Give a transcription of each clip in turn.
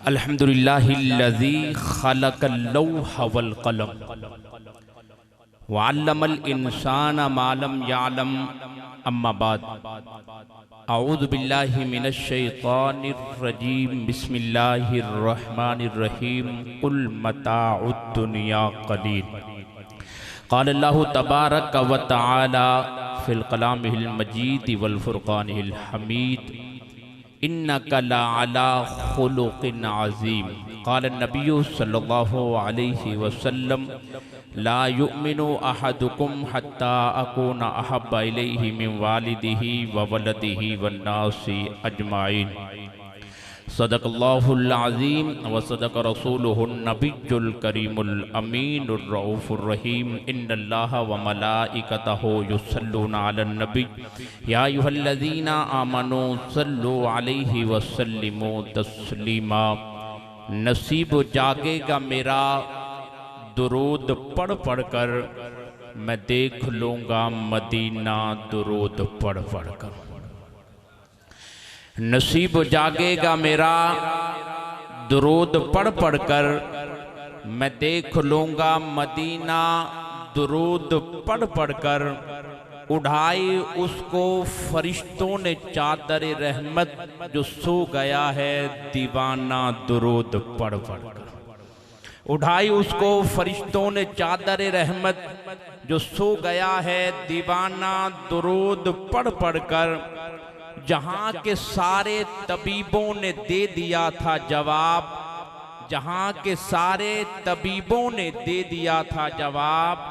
अल्हम्दुलिल्लाहिल्लज़ी खलक़ल लौह वल क़लम व अल्लमल इंसाना मा लम यअलम। अम्मा बाद, अऊज़ु बिल्लाहि मिनश शैतानिर रजीम। बिस्मिल्लाहिर रहमानिर रहीम। कुल मताउद दुनिया क़लील। क़ाल अल्लाहु तबारक व तआला फ़िल कलामिहिल मजीद वल फ़ुरक़ानिहिल हमीद। इन्नका लअला खुलुक़िन अज़ीम। क़ाल नबिय्यु सल्लल्लाहु अलैहि वसल्लम ला युमिनु अहदुकुम हत्ता अकूना अहब्बा इलैहि मिन वालिदिही व वलदिही वन्नासी अजमाइन। सदक़ल्लाहुल अज़ीम व सदक़ रसूलुहुन नबियुल करीमुल अमीनुर रऊफ़ुर रहीम। इन्नल्लाहा व मलाइकतहु युसल्लूना अलन नबी या अय्युहल्लज़ीना आमनू सल्लु अलैहि व सल्लिमू तस्लीमा। नसीब जागेगा मेरा दुरूद पढ़ पढ़ कर, मैं देख लूँगा मदीना दुरूद पढ़ पढ़ कर। नसीब जागेगा मेरा दुरूद पढ़ पढ़ कर, मैं देख लूँगा मदीना दुरूद पढ़ पढ़ कर। उठाई उसको फरिश्तों ने चादर रहमत, जो सो गया है दीवाना दुरूद पढ़ पढ़ कर। उठाई उसको फरिश्तों ने चादर रहमत, जो सो गया है दीवाना दुरूद पढ़ पढ़ कर। जहाँ के सारे तबीबों ने दे दिया था जवाब, जहाँ के सारे तबीबों ने दे दिया था जवाब,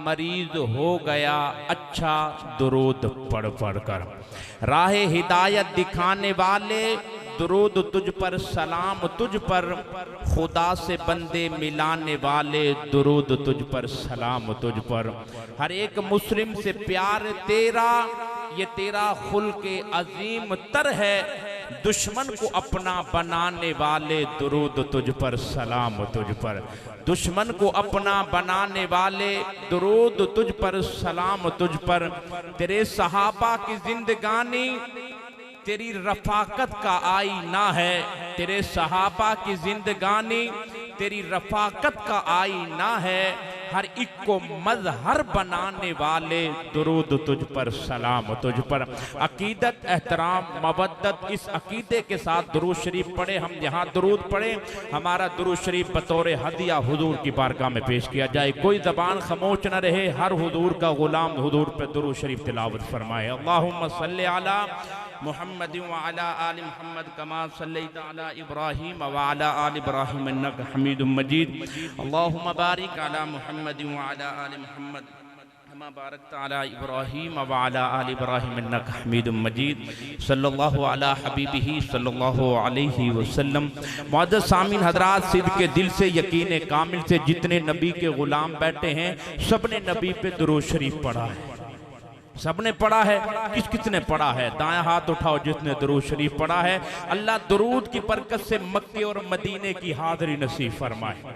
मरीज हो गया अच्छा दुरूद पढ़ पढ़ कर। राह हिदायत दिखाने वाले दुरूद तुझ पर, सलाम तुझ पर। खुदा से बंदे मिलाने वाले दुरूद तुझ पर, सलाम तुझ पर। हर एक मुस्लिम से प्यार तेरा, ये तेरा खुल्क़े अजीम तर है। दुश्मन को अपना बनाने वाले दुरूद तुझ पर, सलाम तुझ पर। दुश्मन को अपना बनाने वाले दुरूद तुझ पर, सलाम तुझ पर। तेरे सहाबा की जिंदगानी तेरी रफाकत का आईना है। तेरे सहाबा की जिंदगानी तेरी रफाकत का आईना है। हर एक को मजहर बनाने वाले दुरूद तुझ पर, सलाम तुझ पर। अकीदत, एहतराम, मवद्दत, इस अकीदे के साथ दुरूद शरीफ पढ़े। हम यहाँ दुरूद पढ़े, हमारा दुरूद शरीफ बतौर हदिया हुजूर की बारगाह में पेश किया जाए। कोई ज़बान खामोश न रहे, हर हुजूर का गुलाम हुजूर पर दुरूद शरीफ तिलावत फरमाए। अल्लाहुम्मा सल्ली अला मुहम्मद व अला आलि मुहम्मद कमा सल्लैता अला इब्राहीम व अला आलि इब्राहीम इन्नका हमीदुम मजीद। अल्लाहुम्मा बारिक अला मुहम्मद व अला आलि मुहम्मद कमा बारकता अला इब्राहीम व अला आलि इब्राहीम इन्नका हमीदुम मजीद। सल्लल्लाहु अला हबीबिही सल्लल्लाहु अलैहि वसल्लम। मुअज़्ज़ज़ सामीन हज़रात, सिद्क़ के दिल से, यकीन कामिल से जितने नबी के गुलाम बैठे हैं, सब ने नबी पे दुरूद शरीफ पढ़ा है। सबने पढ़ा है। किस किसने पढ़ा है? दाया हाथ उठाओ जिसने दुरूद शरीफ पढ़ा है। अल्लाह दुरूद की बरकत से मक्के और मदीने की हाज़िरी नसीब फरमाए।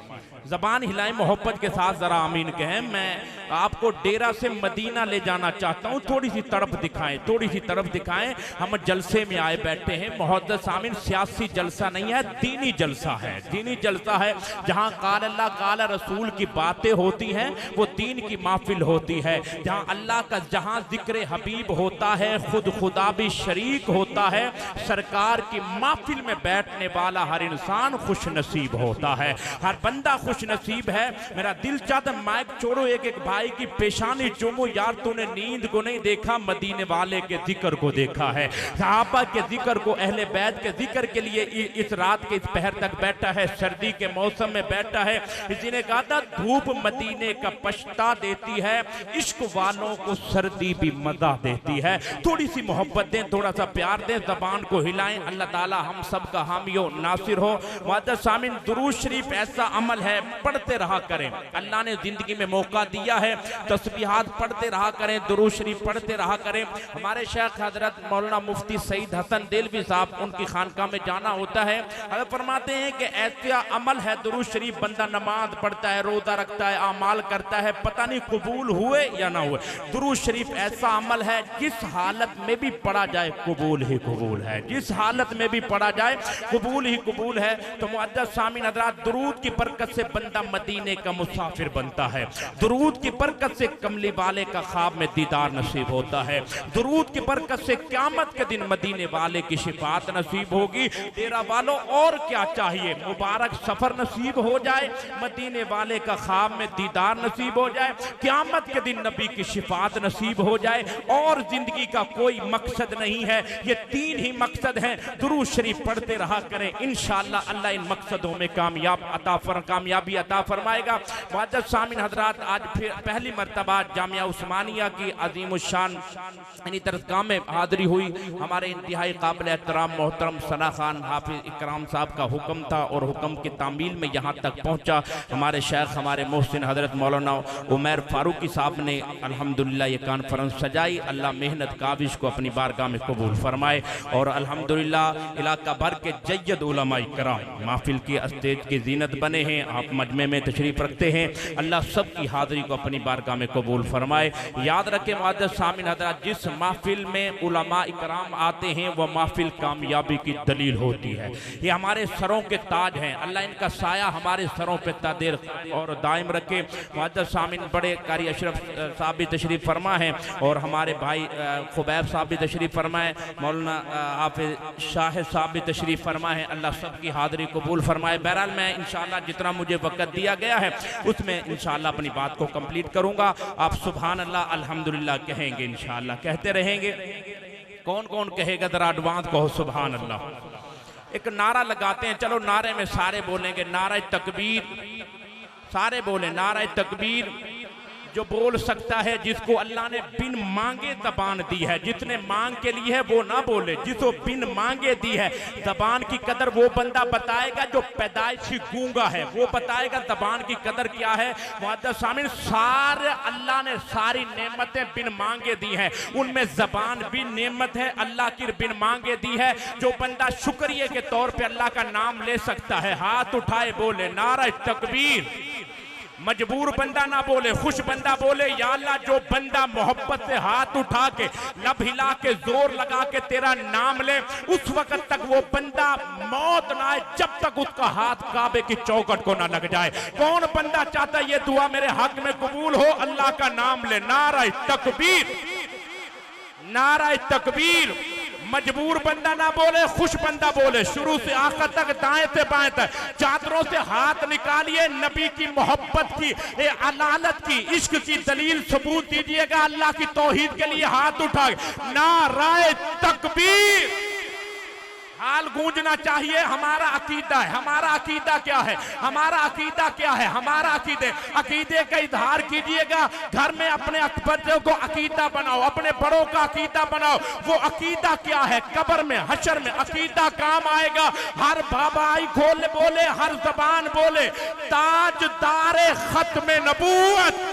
ज़बान हिलाएं, मोहब्बत के साथ ज़रा आमीन कहें। मैं आपको डेरा से मदीना ले जाना चाहता हूँ। थोड़ी सी तड़प दिखाएं, थोड़ी सी तड़प दिखाएं। हम जलसे में आए बैठे हैं। मुअज़्ज़ज़ सामीन, सियासी जलसा नहीं है, दीनी जलसा है। दीनी जलसा है जहाँ क़ाल अल्लाह क़ाल रसूल की बातें होती हैं, वो दीन की महफिल होती है। जहाँ अल्लाह का, जहाँ जिक्र हबीब होता है, खुद खुदा भी शरीक होता है। सरकार की महफिल में बैठने वाला हर इंसान खुश नसीब होता है, हर बंदा खुश नसीब है। मेरा दिल चाहता माइक छोड़ो, एक एक भाई की पेशानी चूमो। यार तूने नींद को नहीं देखा, मदीने वाले के जिक्र को देखा है, सहाबा के जिक्र को, अहले बैत के जिक्र के लिए इस रात के इस पहर तक बैठा है, सर्दी के मौसम में बैठा है। किसी ने कहा था धूप मदीने का पछता देती है, इश्क वालों को सर्दी भी मजा देती है। थोड़ी सी मोहब्बत दें, थोड़ा सा प्यार दें, ज़बान को हिलाएं। अल्लाह ताला हम सब का हामी हो, नासिर हो। मुअज़्ज़ज़ सामीन, दुरूद शरीफ ऐसा अमल है, पढ़ते रहा करें। अल्लाह ने जिंदगी में मौका दिया है, तस्बीहात पढ़ते रहा करें, दुरूद शरीफ पढ़ते रहा करें। हमारे शेख हजरत मौलाना मुफ्ती सईद हसन देलवी साहब, उनकी खानकाह में जाना होता है। हमें फरमाते हैं कि ऐसा अमल है दुरूद शरीफ, बंदा नमाज पढ़ता है, रोजा रखता है, आमाल करता है, पता नहीं कबूल हुए या ना हुए। दुरूद शरीफ ऐसा अमल है जिस हालत में भी पढ़ा जाए कबूल ही कबूल है, जिस हालत में भी पढ़ा जाए कबूल ही कबूल है। तो मुअद्दस सामीन हज़रात, दुरूद की बरकत से बंदा मदीने का मुसाफिर बनता है, दुरूद की बरकत से कमली वाले का ख्वाब में दीदार नसीब होता है, दुरूद की बरकत से क़यामत के दिन मदीने वाले की शिफात नसीब होगी। डेरा वालों और क्या चाहिए, मुबारक सफर नसीब हो जाए, मदीने वाले का ख्वाब में दीदार नसीब हो जाए, क़यामत के दिन नबी की शिफात नसीब हो जाए, और जिंदगी का कोई मकसद नहीं है। ये तीन ही मकसद हैं, दुरूद शरीफ पढ़ते रहा करें, इंशाअल्लाह अल्लाह इन मकसदों में कामयाबी अता फरमाएगा। मुअज़्ज़ज़ सामीन हज़रात, आज फिर पहली मर्तबा जामिया उस्मानिया की अज़ीमुश्शान यानी दरसगाह में हाज़िरी हुई। हमारे इंतहाई काबिल एहतराम मोहतरम सना खान हाफिज इकराम साहब का हुक्म था और हुक्म की तामील में यहाँ तक पहुँचा। हमारे शेख, हमारे मोहसिन हज़रत मौलाना उमर फारूकी साहब ने अल्हम्दुलिल्लाह ये कॉन्फ्रेंस सजाई। अल्लाह मेहनत काविश को अपनी बारगाह में कबूल फरमाए और अल्हम्दुलिल्लाह इलाका भर के जय्यद उलमा इकराम महफिल की स्टेज की जीनत बने हैं, आप मजमे में तशरीफ़ रखते हैं। अल्लाह सब की हाज़िरी को अपनी बारगाह में कबूल फरमाए। याद रखें मुअज़्ज़ज़ सामीन हज़रात, जिस महफिल में उलमा इकराम आते हैं वह महफिल कामयाबी की दलील होती है। ये हमारे सरों के ताज हैं, अल्लाह इनका साया हमारे सरों पे तादेर और दायम रखे। मुअज़्ज़ज़ सामीन, बड़े कारी अशरफ साहब भी तशरीफ़ फरमा है और हमारे भाई खुबैब साहब भी तशरीफ़ फरमा है, मौलाना हाफिज शाह साहब भी तशरीफ़ फरमा है। अल्लाह सब की हाज़िरी कबूल फरमाए। बहरहाल मैं इंशाअल्लाह जितना मुझे वक़्त दिया गया है उसमें इंशाअल्लाह अपनी बात को कंप्लीट करूँगा। आप सुभान अल्लाह अल्हम्दुलिल्लाह कहेंगे, इंशाअल्लाह कहते रहेंगे। कौन कौन कहेगा, जरा एडवांस कहो सुभान अल्लाह। एक नारा लगाते हैं, चलो नारे में सारे बोलेंगे, नारा तकबीर, सारे बोले नारा तकबीर। जो बोल सकता है, जिसको अल्लाह ने बिन मांगे ज़बान दी है, जितने मांग के लिए है वो ना बोले, जिसको बिन मांगे दी है ज़बान की कदर वो बंदा बताएगा जो पैदाइशी गूंगा है, वो बताएगा ज़बान की कदर क्या है। मुअद्दस सामीन, सारे अल्लाह ने सारी नेमतें बिन मांगे दी हैं, उनमें ज़बान भी नेमत है, अल्लाह की बिन मांगे दी है। जो बंदा शुक्रिया के तौर पे अल्लाह का नाम ले सकता है, हाथ उठाए बोले नारा तकबीर। मजबूर बंदा ना बोले, खुश बंदा बोले या अल्लाह। जो बंदा मोहब्बत से हाथ उठा के लब हिला के जोर लगा के तेरा नाम ले, उस वक्त तक वो बंदा मौत ना आए जब तक उसका हाथ काबे की चौखट को ना लग जाए। कौन बंदा चाहता ये दुआ मेरे हक में कबूल हो, अल्लाह का नाम ले, नारा तकबीर, नारा तकबीर। मजबूर बंदा ना बोले, खुश बंदा बोले, शुरू से आखिर तक, दाएं से बाएं तक चादरों से हाथ निकालिए, नबी की मोहब्बत की, अलालत की, इश्क की दलील सबूत दीजिएगा। अल्लाह की तौहीद के लिए हाथ उठा नाराए तकबीर। हाल गूंजना चाहिए। हमारा अकीदा है, हमारा अकीदा क्या है, हमारा अकीदा क्या है, हमारा अकीदे का इजहार कीजिएगा। घर में अपने बच्चों को अकीदा बनाओ, अपने बड़ों का अकीदा बनाओ। वो अकीदा क्या है, कब्र में हशर में अकीदा काम आएगा। हर बाबाई खोल बोले, हर जबान बोले ताजदारे खत्म नबूवत,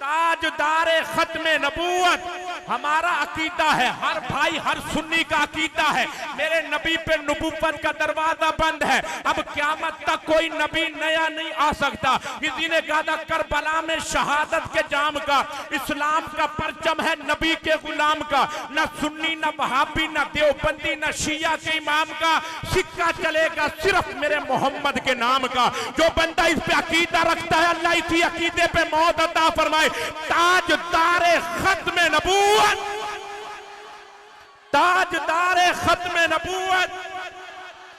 ताजदारे खत्म नबूवत हमारा अकीदा है। हर भाई हर सुन्नी का अकीदा है, मेरे नबी पे नबूवत का दरवाजा बंद है। अब क़यामत तक कोई नबी नया नहीं आ सकता। किसी ने कहा था करबला में शहादत के जाम का, इस्लाम का परचम है नबी के गुलाम का। न सुन्नी, न वहाबी, न देवबंदी, न शिया के इमाम का, सिक्का चलेगा सिर्फ मेरे मोहम्मद के नाम का। जो बंदा इस पे अकीदा रखता है, अल्लाह इसी अकीदे पे मौत अता फरमाए। ताजदारे खत्म नबूवत, ताजदारे खत्म नबूवत,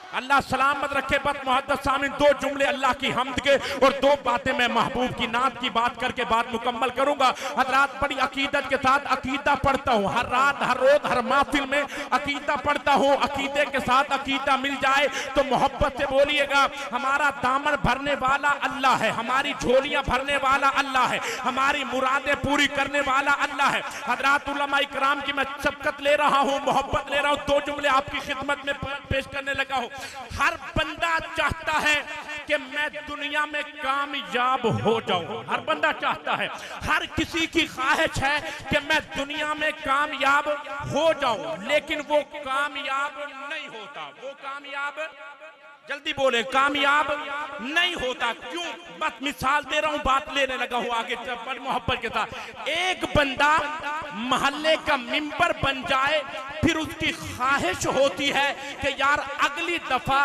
अल्लाह सलामत रखे। बस मुहद्दस सामीन, दो जुमले अल्लाह की हम्द के और दो बातें मैं महबूब की नात की बात करके बात मुकम्मल करूंगा। हज़रात, बड़ी अकीदत के साथ अकीदा पढ़ता हूँ, हर रात हर रोज हर महफिल में अकीदा पढ़ता हूँ। अकीदे के साथ अकीदा मिल जाए तो मोहब्बत से बोलिएगा। हमारा दामन भरने वाला अल्लाह है, हमारी झोलियां भरने वाला अल्लाह है, हमारी मुरादें पूरी करने वाला अल्लाह है। हज़रात उलमा इकराम की मैं सबकत ले रहा हूँ, मोहब्बत ले रहा हूँ। दो जुमले आपकी खिदमत में पेश करने लगा हूँ। हर बंदा चाहता है कि मैं दुनिया में कामयाब हो जाऊं, हर बंदा चाहता है, हर किसी की ख्वाहिश है कि मैं दुनिया में कामयाब हो जाऊं, लेकिन वो कामयाब नहीं होता। वो कामयाब जल्दी बोले, कामयाब नहीं होता। क्यों? बस मिसाल दे रहा हूं, बात लेने लगा हूं आगे बड़ी मोहब्बत के साथ। एक बंदा मोहल्ले का मिंबर बन जाए, फिर उसकी ख्वाहिश होती है कि यार अगली दफा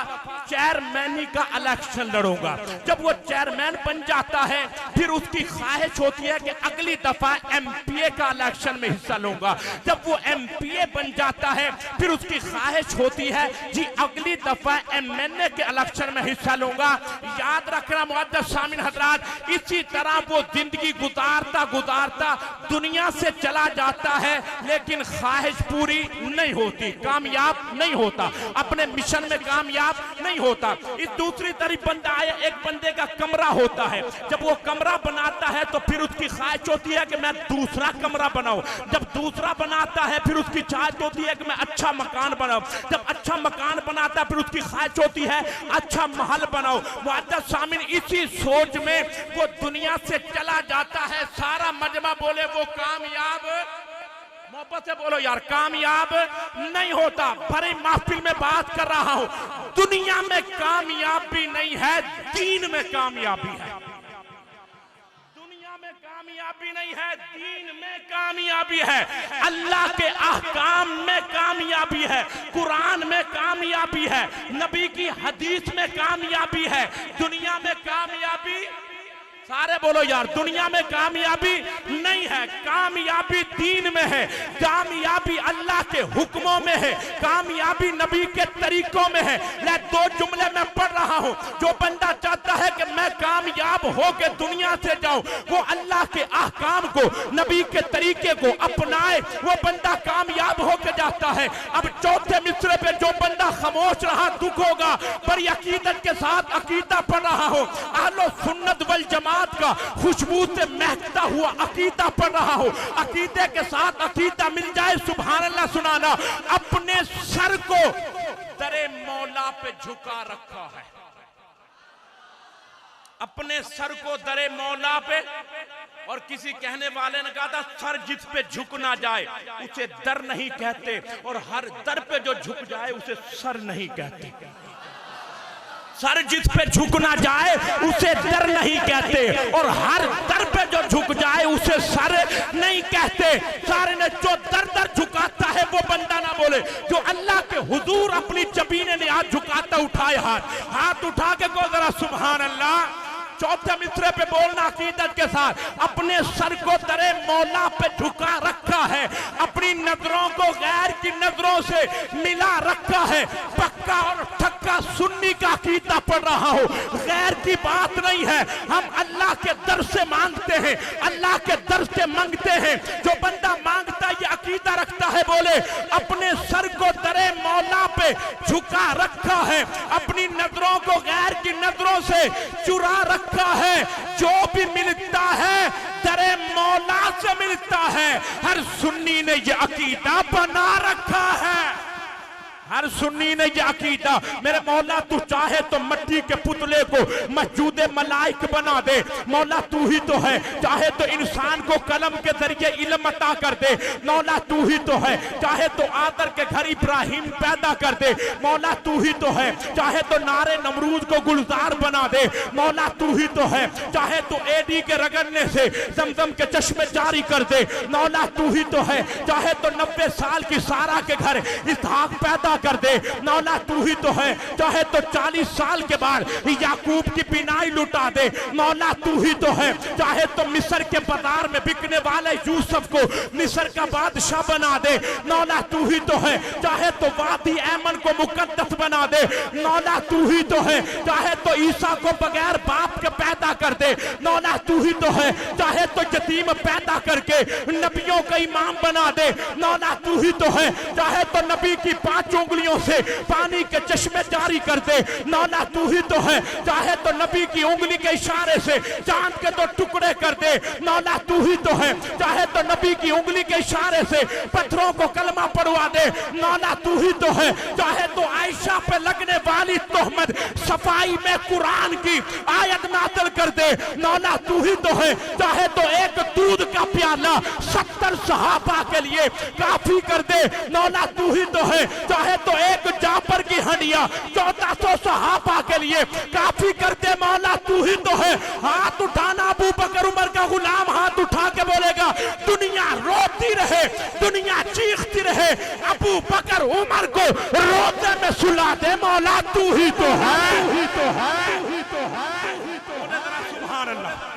चेयरमैनी का इलेक्शन लड़ूंगा। जब वो चेयरमैन बन जाता है, फिर उसकी ख्वाहिश होती है कि अगली दफा एमपीए का इलेक्शन में हिस्सा लूंगा। जब वो एमपीए बन जाता है, फिर उसकी ख्वाहिश होती है जी अगली दफा एमएनए के इलेक्शन में हिस्सा लूंगा। याद रखना मुअद्दस सामिन हजरात, इसी तरह वो जिंदगी गुजारता गुजारता दुनिया से चला जाता है, लेकिन ख्वाहिश पूरी नहीं होती, कामयाब नहीं होता, अपने मिशन में कामयाब नहीं होता। इस दूसरी तरफ बंदा आया, एक बंदे का कमरा होता है, जब वो कमरा बनाता है तो फिर उसकी ख्वाहिश होती है कि मैं दूसरा कमरा बनाऊं। जब दूसरा बनाता है, फिर उसकी ख्वाहिश होती है कि मैं अच्छा मकान बनाऊं। जब अच्छा मकान बनाता है, फिर उसकी ख्वाहिश होती है अच्छा महल बनाओ। मुअद्दस सामिन, इसी सोच में वो दुनिया से चला जाता है। सारा मजमा बोले वो कामयाब, मोहब्बत से बोलो यार, कामयाब नहीं होता। बड़ी महफिल में बात कर रहा हूं, दुनिया में कामयाबी नहीं है, दीन में कामयाबी है। दुनिया में कामयाबी नहीं है, दीन में कामयाबी है। अल्लाह के अहकाम में कामयाबी है, कुरान में कामयाबी है, नबी की हदीस में कामयाबी है। दुनिया में कामयाबी, सारे बोलो यार, दुनिया में कामयाबी नहीं है, कामयाबी दीन में है, कामयाबी अल्लाह के हुक्मों में है, कामयाबी नबी के तरीकों में है। मैं दो जुमले में पढ़ रहा हूं, जो बंदा चाहता है कि मैं कामयाब होके दुनिया से जाऊं, वो अल्लाह के अहकाम को, नबी के तरीके को अपनाए, वो बंदा कामयाब होके जाता है। अब चौथे मिसरे पे जो बंदा खामोश रहा दुख होगा। बड़ी अकीदत के साथ अकीदा पढ़ रहा हूं, अहलो सुन्नत वल जमात का खुशबू से महकता हुआ अकीदा पढ़ रहा हूं। अकीदे के साथ अकीदा मिल जाए, सुभान अल्लाह सुनाना। अपने सर को दरे मौला पे झुका रखा है, अपने सर को दरे मौला पे। और किसी कहने वाले ने कहा था, सर जिस पे झुक ना जाए उसे दर नहीं कहते, और हर दर पे जो झुक जाए उसे सर नहीं कहते। सर जिस पे झुक ना जाए उसे दर नहीं कहते, और हर दर पे जो झुक जाए उसे सर नहीं कहते। सारे ने जो दर दर झुकाता है वो बंदा ना बोले, जो अल्लाह के हुजूर अपनी जबीने ने हाथ झुकाता, उठाए हाथ उठा के को जरा सुभान अल्लाह। चौथे मिसरे पे बोलना अकीदत के साथ, अपने सर को दरे मौला पे झुका रखा है, अपनी नजरों को गैर की नजरों से मिला रखा है। पक्का और ठक्का सुन्नी का अकीदा पढ़ रहा हूं, गैर की बात नहीं है। हम अल्लाह के दर से मांगते हैं, अल्लाह के दर से मांगते हैं। जो बंदा मांगता है ये अकीदा रखता है, बोले अपने सर को दरे मौला पे झुका रखा है, अपनी नजरों को गैर की नजरों से चुरा रखा है। जो भी मिलता है दरे मौला से मिलता है। हर सुन्नी ने ये अकीदा बना रखा है, हर सुन्नी ने ये अकीदा। मेरे मौला तू चाहे तो मिट्टी के पुतले को मस्जूद मलाइक बना दे, मौला तू ही तो है। चाहे तो इंसान को कलम के जरिए इल्म अता कर दे, मौला तू ही तो है। चाहे तो आदर के घर इब्राहिम पैदा कर दे, मौला तू ही तो है। चाहे तो नारे नमरूद को गुलजार बना दे, मौला तू ही तो है। चाहे तो एडी के रगड़ने से जमजम के चश्मे जारी कर दे, मौला तू ही तो है। चाहे तो 90 साल की सारा के घर इसहाक पैदा कर दे, मौला तू ही तो है। चाहे तो 40 साल के बाद याकूब की बिनाई लुटा दे, मौला तू ही तो है। चाहे तो मिस्र के बाजार में बिकने वाले यूसुफ को मिस्र का बादशाह बना दे, मौला तू ही तो है। चाहे तो वादी ऐमन को मुकद्दस बना दे, मौला तू ही तो है। चाहे तो ईसा को बगैर बाप के पैदा कर दे, मौला तू ही तो है। चाहे तो यतीम पैदा करके नबियों का इमाम बना दे, मौला तू ही तो है। चाहे तो नबी की 5 उंगलियों से पानी के चश्मे जारी कर दे, मौला तू ही तो है। चाहे तो नबी की उंगली के इशारे से चांद के 2 टुकड़े कर दे, मौला तू ही तो है। चाहे तो नबी की उंगली के इशारे से पत्थरों को कलमा पढ़वा दे, मौला तू ही तो है। चाहे तो आयशा पे लगने वाली तोहमत सफाई में कुरान की आयत नाज़िल कर दे, मौला तू ही तो है। चाहे तो एक दूध का प्याला 70 सहाबा के लिए काफी कर दे, मौला तू ही तो है। चाहे तो एक जाफर की हंडिया 1400 सहाबा के लिए काफी करते मौला तू ही तो है। हाथ उठाना अबू बकर उमर का गुलाम हाथ उठा के बोलेगा दुनिया रोती रहे, दुनिया चीखती रहे, अबू बकर उमर को रोते में सुला दे मौला तू ही तो है, तू ही तो है, तू ही तो है। सुभान अल्लाह।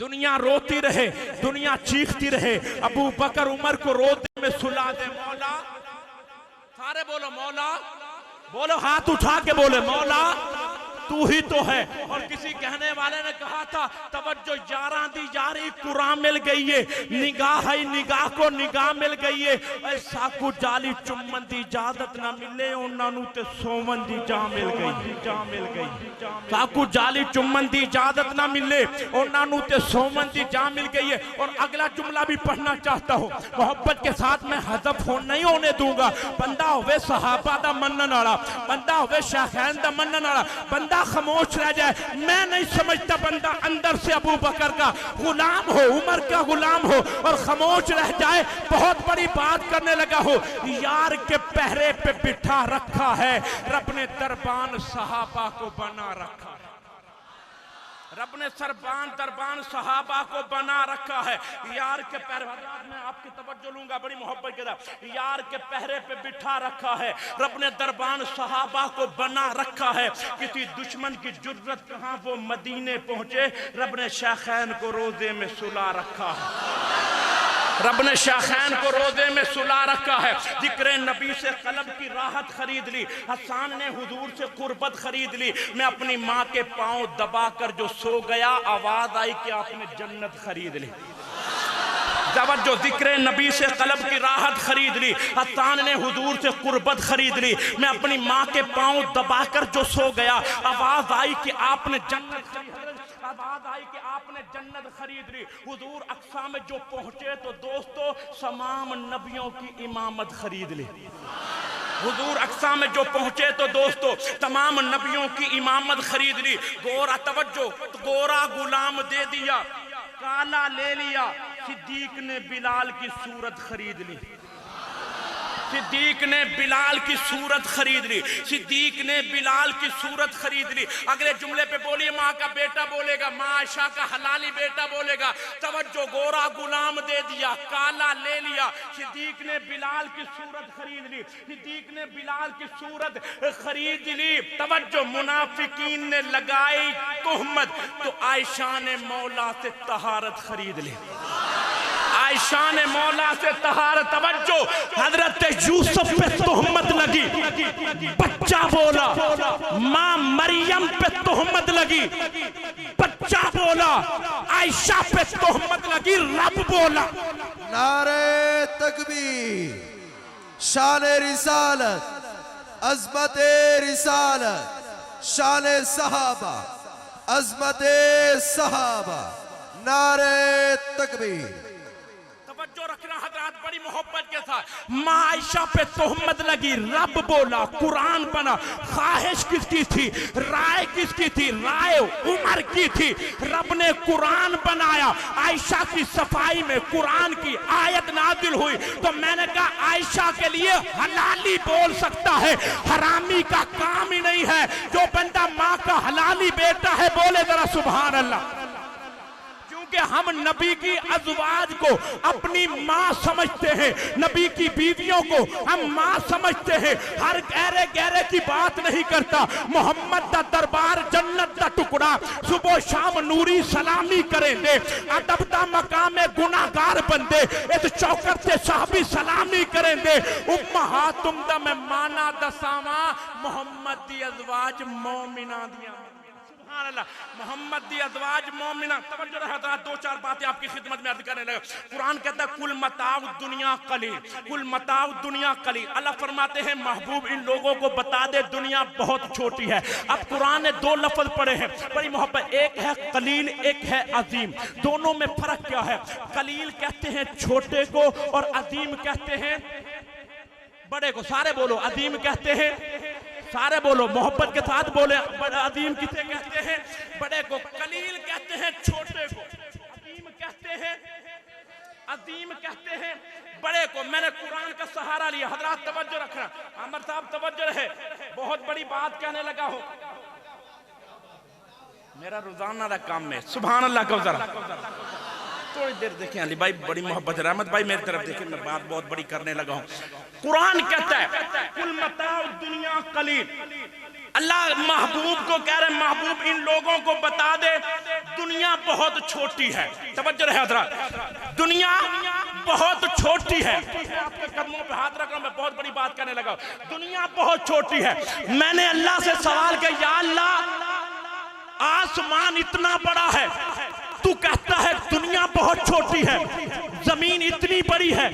दुनिया रोती रहे, दुनिया चीखती रहे, अबू बकर उमर को रोते में सुला दे मौला। सारे बोलो मौला, बोलो हाथ उठा के बोले मौला तू ही तो है। और किसी कहने वाले ने कहा था तवज्जो यारां दी यारी कुरान मिल गई है, निगाह है निगाह को निगाह मिल गई है। ऐसा को जाली चुम्मन दी इजाजत ना मिले उन्होंने ते सोवन दी जा मिल गई, जा मिल गई। साकू जाली चुम्मन दी इजाजत ना मिले उन्होंने ते सोवन दी जा मिल गई है। और अगला जुमला भी पढ़ना चाहता हूँ, मोहब्बत के साथ मैं हज़फ नहीं होने दूंगा। बंदा होवे सहाबा दा मनन वाला, बंदा होवे शेखैन दा मनन वाला, बंदा खामोश रह जाए। मैं नहीं समझता बंदा अंदर से अबू बकर का गुलाम हो, उमर का गुलाम हो और खामोश रह जाए, बहुत बड़ी बात करने लगा हो। यार के पहरे पे बिठा रखा है, रब ने दरबान सहाबा को बना रखा है, रब ने दरबान सहाबा को बना रखा है। यार के पहरे, मैं आपकी तवज्जो लूंगा बड़ी मोहब्बत के साथ, यार के पहरे पे बिठा रखा है, रब ने दरबान सहाबा को बना रखा है। किसी दुश्मन की जुर्रत कहां वो मदीने पहुंचे, रब ने शेखैन को रोजे में सुला रखा है, रब ने शेखैन को रोजे में सुला रखा है। जिक्र नबी से कलब की राहत खरीद ली, हसन ने हुजूर से कुर्बत खरीद ली। मैं अपनी माँ के पांव दबाकर जो सो गया, आवाज आई कि आपने जन्नत खरीद ली। जो जिक्र नबी से कलब की राहत खरीद ली, हसन ने हुजूर से कुर्बत खरीद ली। मैं अपनी माँ के पांव दबाकर जो सो गया, आवाज आई कि आपने जन्नत खरीद ली, आवाज आई कि आपने जन्नत खरीद ली। हुजूर अक्सा में जो पहुंचे तो दोस्तों तमाम नबियों की इमामत खरीद ली। हुजूर अक्सा में जो पहुंचे तो दोस्तों तमाम नबियों की इमामत खरीद ली। गोरा तवज्जो, गोरा गुलाम दे दिया, काला ले लिया। सिद्दीक ने बिलाल की सूरत खरीद ली, सिद्दीक ने बिलाल की सूरत खरीद ली, सिद्दीक ने बिलाल की सूरत खरीद ली। अगले जुमले पे बोलिए माँ का बेटा बोलेगा, माँ आयशा का हलाली बेटा बोलेगा। तवज्जो, गोरा गुलाम दे दिया, काला ले लिया। सिद्दीक ने बिलाल की सूरत खरीद ली, सिद्दीक ने बिलाल की सूरत खरीद ली। तवज्जो, मुनाफिकीन ने लगाई तोहमत तो आयशा ने मौला से तहारत खरीद ली, आयशा ने मौला से तहारत। तवज्जो, हजरत यूसुफ पे तोहमत लगी, बच्चा बोला। मां मरियम पे तोहमत लगी, बच्चा बोला। आयशा पे तोहमत लगी, रब बोला। नारे तकबीर, शान रिसालत, अज़मत रिसालत, शान सहाबा, अज़मत सहाबा, नारे तकबीर। जो रखना हजरात बड़ी मोहब्बत के साथ। माँ आयशा पे तोहमत लगी, रब बोला, कुरान बना। ख्वाहिश किसकी थी, राय किसकी थी, राय उमर की थी। रब ने कुरान बनाया, आयशा की सफाई में कुरान की आयत नाजिल हुई तो मैंने कहा आयशा के लिए हलाली बोल सकता है, हरामी का काम ही नहीं है। जो बंदा माँ का हलाली बेटा है बोले जरा सुभान अल्लाह। कि हम नबी की अज़वाज को अपनी माँ समझते हैं, नबी की बीवियों को हम माँ समझते हैं। हर गहरे गहरे की बात नहीं करता। मोहम्मद का दरबार जन्नत का टुकड़ा, सुबह शाम नूरी सलामी करेंगे। अदब का मकाम गुनाहगार बंदे इस चौकट से साहबी सलामी करेंगे। उम्महातुम दा मैं माना दसावा, मोहम्मद दी अज़वाज मोमिना दिया। मोहम्मद दी अज़वाज मोमिना। तवज्जो रहा, दो चार बातें आपकी खिदमत में अर्ज करने लगा। कुरान कहता है कुल मताउ दुनिया कलील, कुल मताउ दुनिया कलील। अल्लाह फरमाते हैं महबूब इन लोगों को बता दे दुनिया बहुत छोटी है। अब कुरान ने दो लफ्ज पढ़े हैं बड़ी मोहब्बत, एक है कलील, एक है अजीम। दोनों में फर्क क्या है? कलील कहते हैं छोटे को और अजीम कहते हैं बड़े को। सारे बोलो, अजीम कहते हैं, सारे बोलो मोहब्बत के साथ बोले। अजीम किसे कहते हैं? बड़े को। कलील कहते हैं छोटे को, अजीम कहते हैं अजीम कहते हैं बड़े को। मैंने कुरान का सहारा लिया। हजरात तवज्जो रखना, अमर साहब तवज्जो रहे, बहुत बड़ी बात कहने लगा हूं। मेरा रोजाना का काम है। सुभान अल्लाह का जरा थोड़ी देर देखें अली भाई, बड़ी मोहब्बत है। रहमत भाई मेरी तरफ देखें, मैं बात बहुत बड़ी करने लगा हूं। कुरान कहता है कुल मताउ दुनिया कलील। अल्लाह महबूब को कह रहे महबूब इन लोगों को बता दे दुनिया बहुत छोटी है। तवज्जो रहे हज़रात, दुनिया बहुत छोटी है। आपके कदमों पे हाथ रख रहा हूं, मैं बहुत बड़ी बात करने लगा। दुनिया बहुत छोटी है। मैंने अल्लाह से सवाल किया, या अल्लाह आसमान इतना बड़ा है, तू कहता है दुनिया बहुत छोटी है। जमीन इतनी बड़ी है,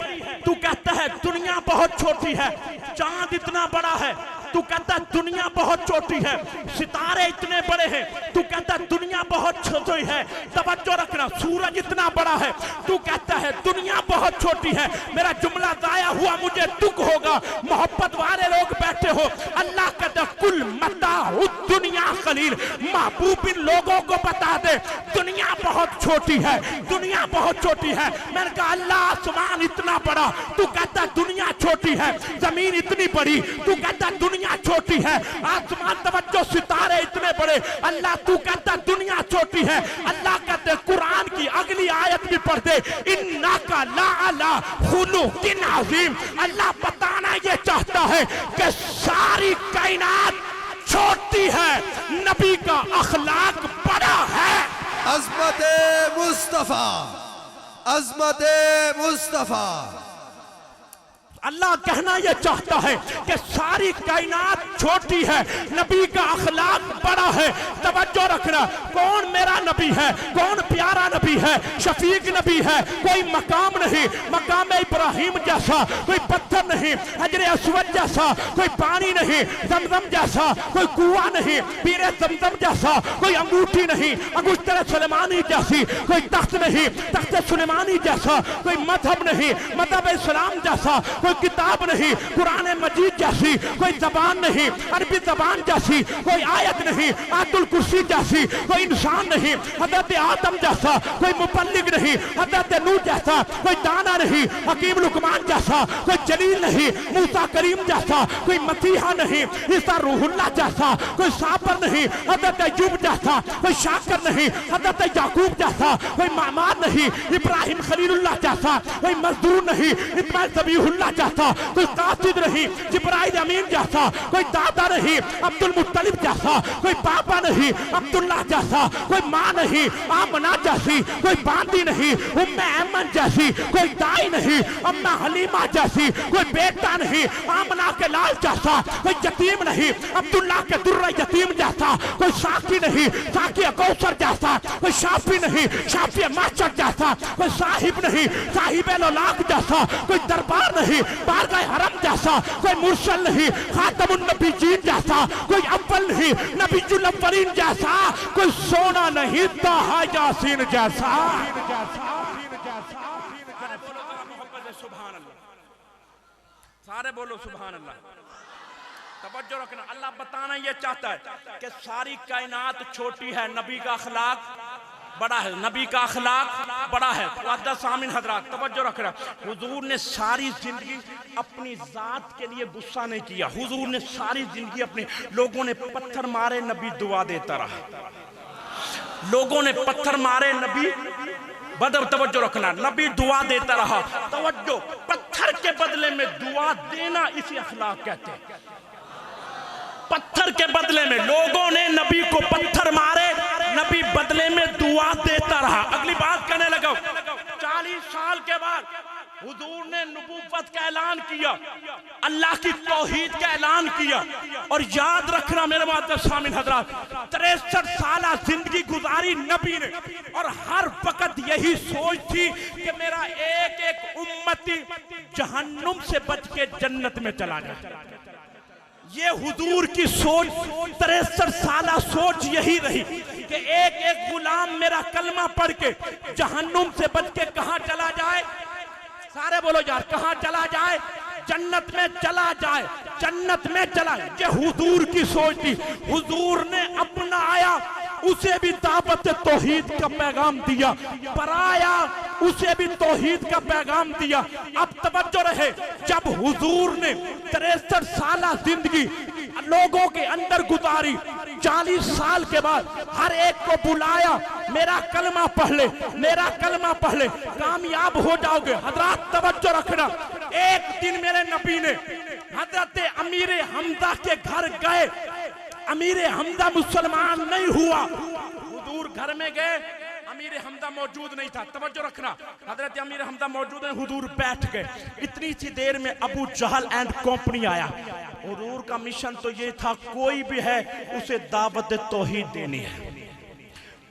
तू कहता है दुनिया बहुत छोटी है। चांद इतना बड़ा है, तू कहता है दुनिया बहुत छोटी है। सितारे इतने बड़े हैं, तू कहता है दुनिया बहुत छोटी है। तवज्जो रखना, सूरज इतना बड़ा है, तू कहता है दुनिया बहुत छोटी है। मेरा जुमला जाया हुआ, मुझे दुख होगा। मोहब्बत वाले लोग बैठे हो, अल्लाह कहता कुल मताउ दुनिया कलील। महबूब इन लोगों को बता दे दुनिया बहुत छोटी है, दुनिया बहुत छोटी है। मैंने कहा अल्लाह आसमान इतना बड़ा, तू कहता दुनिया छोटी है। जमीन इतनी बड़ी, तू कहता दुनिया छोटी है। आसमान तवज्जो, सितारे इतने बड़े, अल्लाह तू कहता दुनिया छोटी है। अल्लाह कहते कुरान की अगली आयत भी पढ़ दे, इन्नका लअला खुलुकिन अज़ीम। अल्लाह बताना ये चाहता है कि सारी कायनात छोटी है, नबी का अखलाक बड़ा है। अज़मत मुस्तफा, अज़मत मुस्तफा। अल्लाह कहना यह चाहता है कि सारी कायनात छोटी है, नबी का अखलाक बड़ा है। तवज्जो रखना, कौन मेरा नबी है, कौन प्यारा नबी है, शफीक नबी है। कोई मकाम नहीं, मकाम इब्राहिम जैसा, कोई पत्थर नहीं, हजरे अस्वद जैसा, कोई पानी नहीं, जमजम जैसा, कोई कुआं नहीं, पीरे जमजम जैसा, कोई अंगूठी नहीं, अंगूठे सुलेमानी जैसी, कोई तख्त नहीं, तख्त सुलेमानी जैसा, कोई मजहब नहीं, मजहब इस्लाम जैसा, कोई किताब नहीं, कुरान मजीद जैसी, कोई जबान नहीं, अरबी जबान जैसी, कोई आयत नहीं, आयतुल कुर्सी जैसी, कोई इंसान नहीं, हजरत आदम जैसा, कोई मुबल्लिग नहीं, हजरत नूह जैसा, कोई दाना नहीं, हकीम लुकमान जैसा, कोई जलील नहीं, मूसा करीम जैसा, कोई मसीहा नहीं, ईसा रूहुल्लाह जैसा, कोई साबर नहीं, हजरत अय्यूब जैसा, कोई शाकर नहीं, हजरत याकूब जैसा, कोई मामार नहीं, इब्राहिम खलीलुल्लाह जैसा, कोई मजदूर नहीं, इस्माइल ज़बीहुल्लाह जैसा, कोई कासिद नहीं, जिब्राइल अमीन जैसा, कोई दादा नहीं, अब्दुल मुत्तलिब जैसा, कोई पापा नहीं, अब्दुल्लाह जैसा, कोई माँ नहीं, आमना जैसी, कोई बांदी नहीं, उम्मे ऐमन जैसी, कोई दाई नहीं, अम्मा हलीमा जैसी, कोई बेटा नहीं, आमना के लाल जैसा, कोई यतीम नहीं, अब्दुल्लाह के दुर्रा यतीम जैसा, कोई साकी नहीं, साकी कौसर जैसा, कोई शाफी नहीं, शाफी मास्टर जैसा, कोई साहिब नहीं, साहिब लोलाक जैसा, कोई दरबार नहीं, बारगाह हरम जैसा, कोई मुरसल नहीं, खातमुन नबीयीन जैसा, कोई अव्वल नहीं, नबीयुल अव्वलीन जैसा, कोई सोना नहीं, ताहा यासीन जैसा। सारे बोलो सुभान अल्लाह। तवज्जो रखना, अल्लाह बताना ये चाहता है कि सारी कायनात छोटी है, नबी का अखलाक बड़ा है, नबी का अखलाक बड़ा है। सामिन हजरात तवज्जो रखना, हुजूर ने सारी जिंदगी अपनी जात के लिए गुस्सा नहीं किया। हुजूर ने सारी जिंदगी अपने, लोगों ने पत्थर मारे, नबी दुआ देता रहा। लोगों ने पत्थर मारे, नबी बदर, तवज्जो रखना, नबी दुआ देता रहा। तवज्जो, पत्थर के बदले में दुआ देना इसी अखलाक कहते हैं। पत्थर के बदले में लोगों ने नबी को पत्थर मारे, नबी बदले में दुआ देता रहा। अगली बात करने लगा, 40 साल के बाद हुजूर ने नबूवत का ऐलान किया, अल्लाह की तौहीद का ऐलान किया। और याद रखना मेरे मोअज़्ज़ज़ सामिन हज़रात, 63 साल जिंदगी गुजारी नबी ने, और हर वक्त यही सोच थी कि मेरा एक एक उम्मती जहन्नुम से बच के जन्नत में चला जाए। ये हुजूर की सोच 63 साल सोच यही रही कि एक एक गुलाम मेरा कलमा पढ़ के जहन्नुम से बच के कहां चला जाए। सारे बोलो यार, कहां चला जाए? जन्नत में चला जाए, जन्नत में चला। ये हुजूर की सोच थी। हुजूर ने अपना आया उसे भी दावत तौहीद का पैगाम दिया, पराया उसे भी तौहीद का पैगाम दिया। अब तवज्जो रहे, जब हुजूर ने 63 साल जिंदगी लोगों के अंदर गुजारी, 40 साल के बाद हर एक को बुलाया, मेरा कलमा पढ़ ले, मेरा कलमा पढ़ ले, कामयाब हो जाओगे। हजरत तवज्जो रखना, एक दिन मेरे नबी ने हजरत अमीर हमजा के घर गए। अमीर हमजा मुसलमान नहीं हुआ, हुजूर घर में गए, अमीर हमजा मौजूद नहीं था। तवज्जो रखना, हजरत अमीर हमजा मौजूद है, हुजूर बैठ गए। इतनी सी देर में अबू जहल एंड कंपनी आया। हुजूर का मिशन तो ये था, कोई भी है उसे दावत तौहीद देनी है,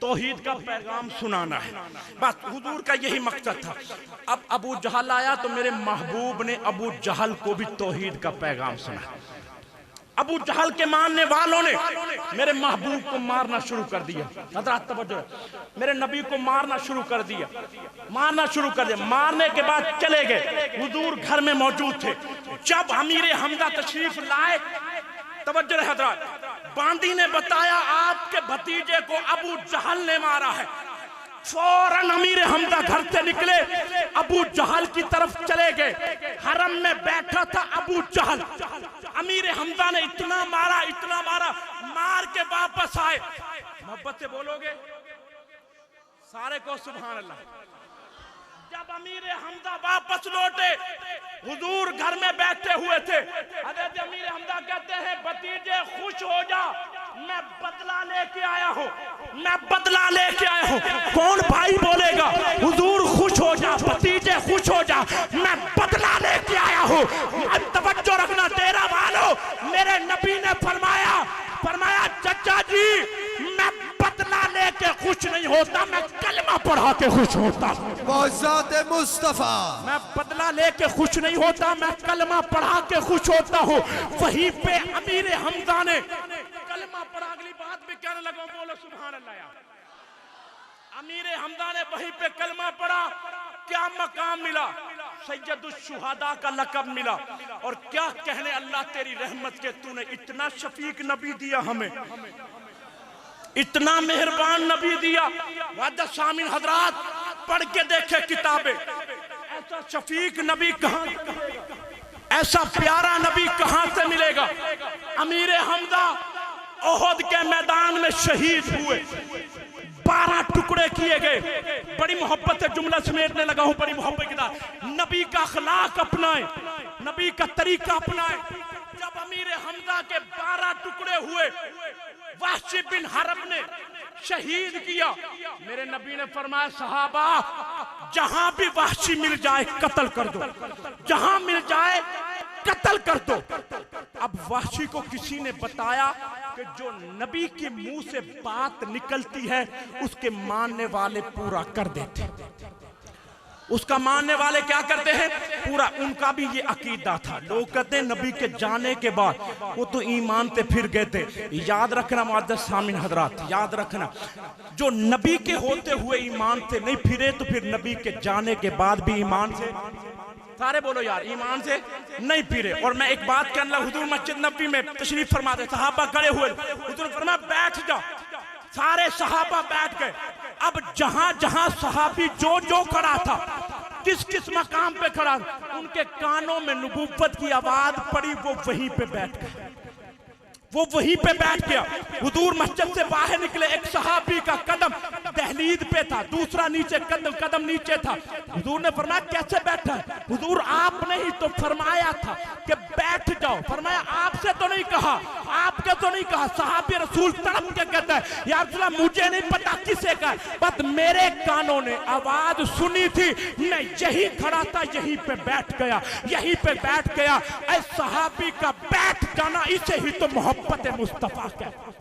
तौहीद का पैगाम सुनाना है, बस हुजूर का यही मकसद था। अब अबू जहल आया तो मेरे महबूब ने अबू जहल को भी तौहीद का पैगाम सुना। अबू जहल के मानने वालों ने मेरे महबूब को मारना शुरू कर दिया। हज़रात तवज्जो, मेरे नबी को मारना शुरू कर दिया, मारना शुरू कर दिया। मारने के बाद चले गए, हुजूर घर में मौजूद थे। जब अमीर हमजा तशरीफ लाए, तवज्जो रहे हज़रात, बांदी ने बताया आपके भतीजे को अबू जहल ने मारा है। फौरन अमीर हमजा घर से निकले, अबू जहल की तरफ चले गए। हरम में बैठा था अबू जहल, अमीर हमजा ने इतना मारा, इतना मारा, मार के वापस आए। मोहब्बत से बोलोगे सारे को सुभान अल्लाह। जब अमीर हमजा वापस लौटे, हुजूर घर में बैठे हुए थे। हज़रत अमीर हमजा कहते हैं, भतीजे खुश हो जा, मैं बदला लेके आया हूँ, मैं बदला लेके आया हूँ। कौन भाई बोलेगा हुजूर खुश हो जा, भतीजे खुश हो जा, मैं बदला लेके आया हूँ। अब तवज्जो रखना तेरा वालों, मेरे नबी ने फरमाया, फरमाया चचा जी मैं बदला लेके खुश नहीं होता, मैं कलमा पढ़ा के खुश होता हूँ। मौज़ात मुस्तफा, मैं बदला लेके खुश नहीं होता, मैं कलमा पढ़ा के खुश होता हूँ। वहीं पे अमीर हमजा ने कलमा पढ़ा। अगली बात भी कहने लगा, बोलो सुभान अल्लाह यार। अमीर हमजा ने वहीं पे कलमा पढ़ा, क्या मकाम मिला, सैयदुल शुहदा का लक़ब मिला। और क्या कहने, अल्लाह तेरी रहमत के, तूने इतना शफीक नबी दिया हमें, इतना मेहरबान नबी दिया। वादा शामिल हजरात पढ़ के देखे किताबें, ऐसा शफीक नबी कहां, ऐसा प्यारा नबी कहां से मिलेगा। अमीर हमजा ओहद के मैदान में शहीद हुए, 12 टुकड़े किए गए। बड़ी मोहब्बत से जुमला समेटने लगा हूं, बड़ी मोहब्बत के साथ नबी का अखलाक अपनाए, नबी का तरीका अपनाए। जब अमीर हमजा के 12 टुकड़े हुए, वाहशी बिन हरब ने शहीद किया। मेरे नबी ने फरमाया, सहाबा जहां भी वाहशी मिल जाए कत्ल कर दो, जहां मिल जाए कत्ल कर दो। अब वाहशी को किसी ने बताया कि जो नबी के मुंह से बात निकलती है उसके मानने वाले पूरा कर देते, उसका मानने वाले क्या करते हैं, पूरा। उनका भी ये अकीदा था। लोग कहते हैं नबी के जाने के बाद वो तो ईमान से फिर गए थे। याद रखना मुअज़्ज़ज़ सामिन हजरात, याद रखना, जो नबी के होते हुए ईमान से नहीं फिरे तो फिर नबी के जाने के बाद भी ईमान से, सारे बोलो यार, ईमान से नहीं फिरे। और मैं एक बात कहने लगा, हुजूर मस्जिद नबी में तशरीफ फरमा दे, सहाबा खड़े हुए, हुजूर फरमाया बैठ जाओ, सारे सहाबा बैठ गए। अब जहां जहां सहाबी जो जो खड़ा था, किस किस मकाम पे खड़ा, उनके कानों में नबूवत की आवाज पड़ी, वो वहीं पे बैठ गए, वो वहीं पे बैठ गया। हुजूर मस्जिद से बाहर निकले, एक सहाबी का कदम दहलीज पे था, दूसरा नीचे, कदम नीचे था। हुजूर ने फरमाया कैसे बैठा है? हुजूर आपने ही तो फरमाया था कि बैठ जाओ। फरमाया आपसे तो नहीं कहा, आपके तो नहीं कहा। सहाबी रसूल तड़प के कहता है, या रसूल अल्लाह मुझे नहीं पता किसे कहा, बस मेरे कानों ने आवाज सुनी थी, मैं यही खड़ा था, यहीं पे बैठ गया, यहीं पे बैठ गया। ऐ सहाबी का बैठ जाना, इसे ही तो मोहब्बत मुस्तफा कहते,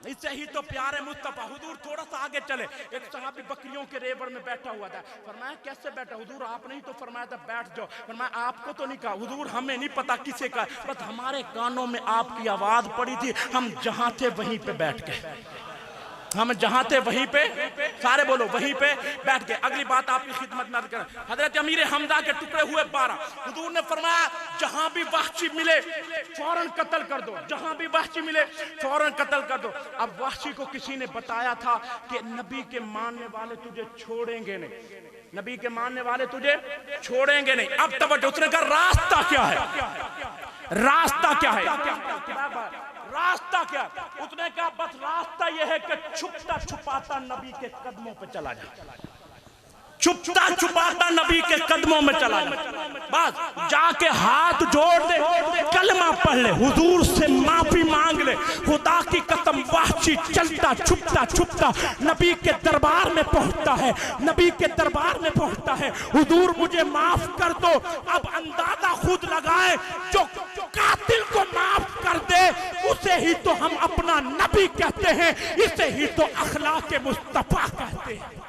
इससे ही तो प्यारे मुस्तफा। हुजूर थोड़ा सा आगे चले, एक सहाबी बकरियों के रेबड़ में बैठा हुआ था। फरमाया कैसे बैठा? हुजूर आपने ही तो फरमाया था बैठ जाओ। फरमाया आपको तो नहीं कहा। हुजूर हमें नहीं पता किसे कहा, बस हमारे कानों में आपकी आवाज पड़ी थी, हम जहां थे वहीं पे बैठ गए, हम जहां थे वहीं पे, सारे बोलो वहीं पे बैठ गए। अगली बात आपकी खिदमत में करें, हजरत अमीर हमजा के टुकड़े हुए 12। हुजूर ने फरमाया जहां भी वाहशी मिले फौरन कत्ल कर दो, जहां भी वाहशी मिले फौरन कत्ल कर दो। अब वहशी को किसी ने बताया था कि नबी के मानने वाले तुझे छोड़ेंगे नहीं, नबी के मानने वाले तुझे छोड़ेंगे नहीं। अब तवज्जो, उसने कहा रास्ता क्या है, रास्ता क्या है, रास्ता क्या? उसने कहा बस रास्ता यह है कि छुपता छुपाता नबी के कदमों पे चला जाए, छुपता छुपाता नबी के कदमों में चला जाए, बस जाके हाथ जोड़ दे, कलमा पढ़ ले, हुजूर से माफी मांग ले। खुदा की कसम वहशी चलता छुपता छुपता नबी के दरबार में पहुंचता है, नबी के दरबार में पहुंचता है, हुजूर मुझे माफ कर दो। अब अंदाजा खुद लगाए, जो कातिल को माफ कर दे उसे ही तो हम अपना नबी कहते हैं, इसे ही तो अखलाक मुस्तफा कहते हैं।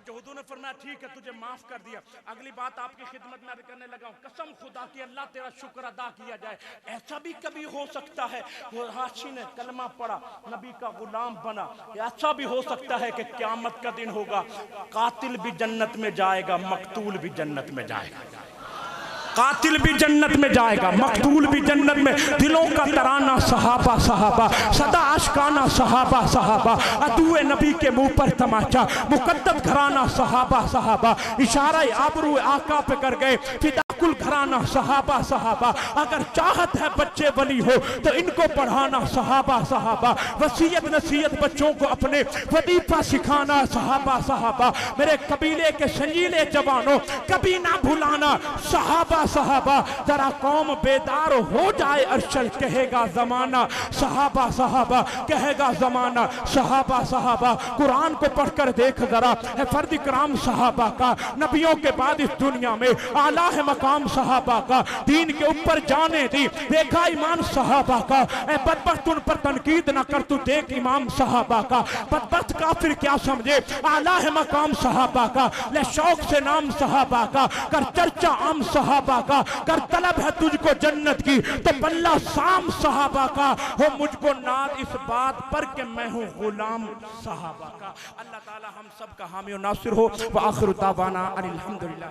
हुजूर ने फरमाया ठीक है तुझे माफ कर दिया। अगली बात आपकी खिदमत में करने लगा हूं, कसम खुदा की अल्लाह तेरा शुक्र अदा किया जाए। ऐसा भी कभी हो सकता है वो हाशी ने कलमा पढ़ा, नबी का गुलाम बना, ऐसा भी हो सकता है कि क़यामत का दिन होगा, कातिल भी जन्नत में जाएगा, मकतूल भी जन्नत में जाएगा, कातिल भी जन्नत में जाएगा, मकतूल भी जन्नत में। दिलों का तराना सहाबा सहाबा, सदा आशिकाना सहाबा सहाबा, अदुए नबी के मुंह पर तमाचा, मुकद्दस घराना सहाबा सहाबा, इशारा आबरू आका पे कर गए, फिदाकुल घराना सहाबा सहाबा। अगर चाहत है बच्चे वली हो तो इनको पढ़ाना सहाबा सहाबा, वसीयत नसीहत बच्चों को अपने वजीफा सिखाना सहाबा सहाबा। मेरे कबीले के संजीले जवानों कभी ना भुलाना सहाबा सहाबा। जरा कौम बेदार हो जाए अरशल कहेगा जमाना सहाबा सहाबा, कहेगा जमाना सहाबा सहाबा। कुरान को पढ़कर देख जरा है फर्द इकराम सहाबा का, नबियों के बाद इस दुनिया में आला है मकाम सहाबा का, दीन के ऊपर जाने दी देखा ईमान सहाबा का। ए बदबख्त उन पर तनकीद ना कर तू देख इमाम सहाबा का, बदबख्त काफिर क्या समझे आला है मकाम सहाबा का। ले शौक से नाम सहाबा का, कर चर्चा आम सहाबा का, कर तलब है तुझको जन्नत की तो बल्ला शाम सहाबा का। हो मुझको नाज इस बात पर कि मैं हूँ गुलाम सहाबा का। अल्लाह ताला हम सब का हामी और नासिर हो। व आखिर दावाना अनिल हम्दुलिल्लाह।